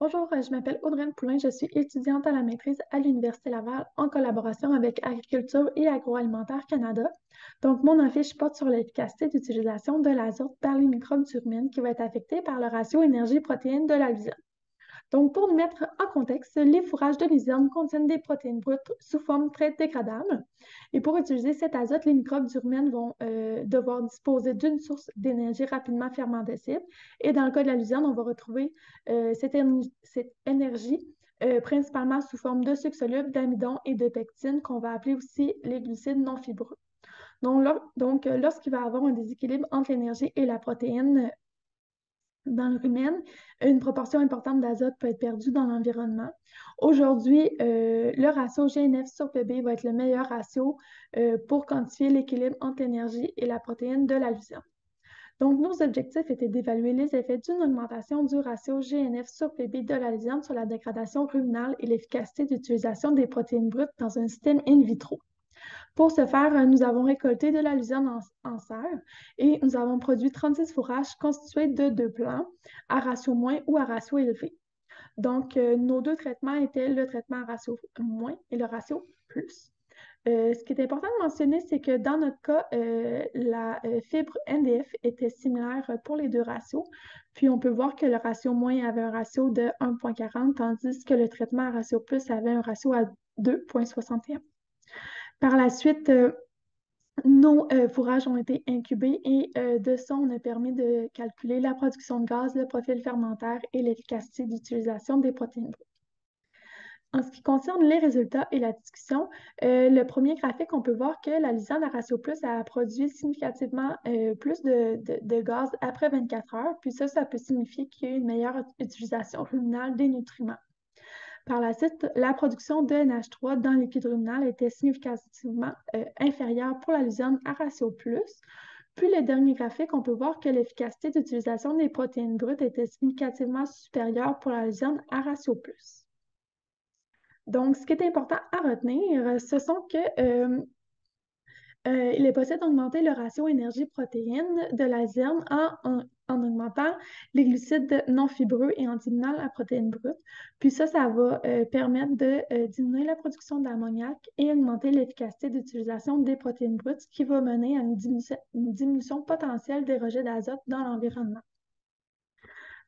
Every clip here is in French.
Bonjour, je m'appelle Audrey Poulain, je suis étudiante à la maîtrise à l'Université Laval en collaboration avec Agriculture et Agroalimentaire Canada. Donc, mon affiche porte sur l'efficacité d'utilisation de l'azote par les microbes du rumen qui va être affecté par le ratio énergie-protéines de la luzerne. Donc, pour nous mettre en contexte, les fourrages de luzerne contiennent des protéines brutes sous forme très dégradable. Et pour utiliser cet azote, les microbes du rumen vont devoir disposer d'une source d'énergie rapidement fermentescible. Et dans le cas de la luzerne, on va retrouver cette énergie principalement sous forme de sucre soluble, d'amidon et de pectine, qu'on va appeler aussi les glucides non fibreux. Lorsqu'il va y avoir un déséquilibre entre l'énergie et la protéine dans le rumen, une proportion importante d'azote peut être perdue dans l'environnement. Aujourd'hui, le ratio GNF sur PB va être le meilleur ratio pour quantifier l'équilibre entre l'énergie et la protéine de la luzerne. Donc, nos objectifs étaient d'évaluer les effets d'une augmentation du ratio GNF sur PB de la luzerne sur la dégradation ruminale et l'efficacité d'utilisation des protéines brutes dans un système in vitro. Pour ce faire, nous avons récolté de la luzerne en serre et nous avons produit 36 fourrages constitués de 2 plants à ratio moins ou à ratio élevé. Donc, nos deux traitements étaient le traitement à ratio moins et le ratio plus. Ce qui est important de mentionner, c'est que dans notre cas, la fibre NDF était similaire pour les deux ratios. Puis, on peut voir que le ratio moins avait un ratio de 1,40, tandis que le traitement à ratio plus avait un ratio à 2,61. Par la suite, nos fourrages ont été incubés et de ça, on a permis de calculer la production de gaz, le profil fermentaire et l'efficacité d'utilisation des protéines brutes. En ce qui concerne les résultats et la discussion, le premier graphique, on peut voir que la luzerne à ratio plus a produit significativement plus de gaz après 24 heures, puis ça peut signifier qu'il y a eu une meilleure utilisation ruminale des nutriments. Par la suite, la production de NH3 dans le liquide ruminal était significativement inférieure pour la luzerne à ratio plus. Puis le dernier graphique, on peut voir que l'efficacité d'utilisation des protéines brutes était significativement supérieure pour la luzerne à ratio plus. Donc, ce qui est important à retenir, ce sont que il est possible d'augmenter le ratio énergie-protéine de la luzerne en augmentant les glucides non fibreux et en diminuant la protéine brute. Puis ça va permettre de diminuer la production d'ammoniac et augmenter l'efficacité d'utilisation des protéines brutes, ce qui va mener à une diminution potentielle des rejets d'azote dans l'environnement.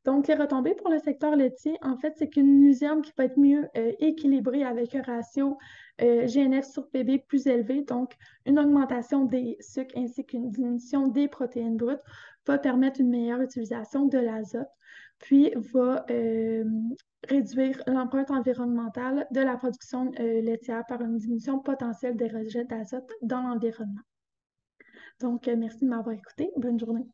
Donc, les retombées pour le secteur laitier, en fait, c'est qu'une luzerne qui va être mieux équilibrée avec un ratio GNF sur PB plus élevé, donc une augmentation des sucres ainsi qu'une diminution des protéines brutes, va permettre une meilleure utilisation de l'azote, puis va réduire l'empreinte environnementale de la production laitière par une diminution potentielle des rejets d'azote dans l'environnement. Donc, merci de m'avoir écouté. Bonne journée.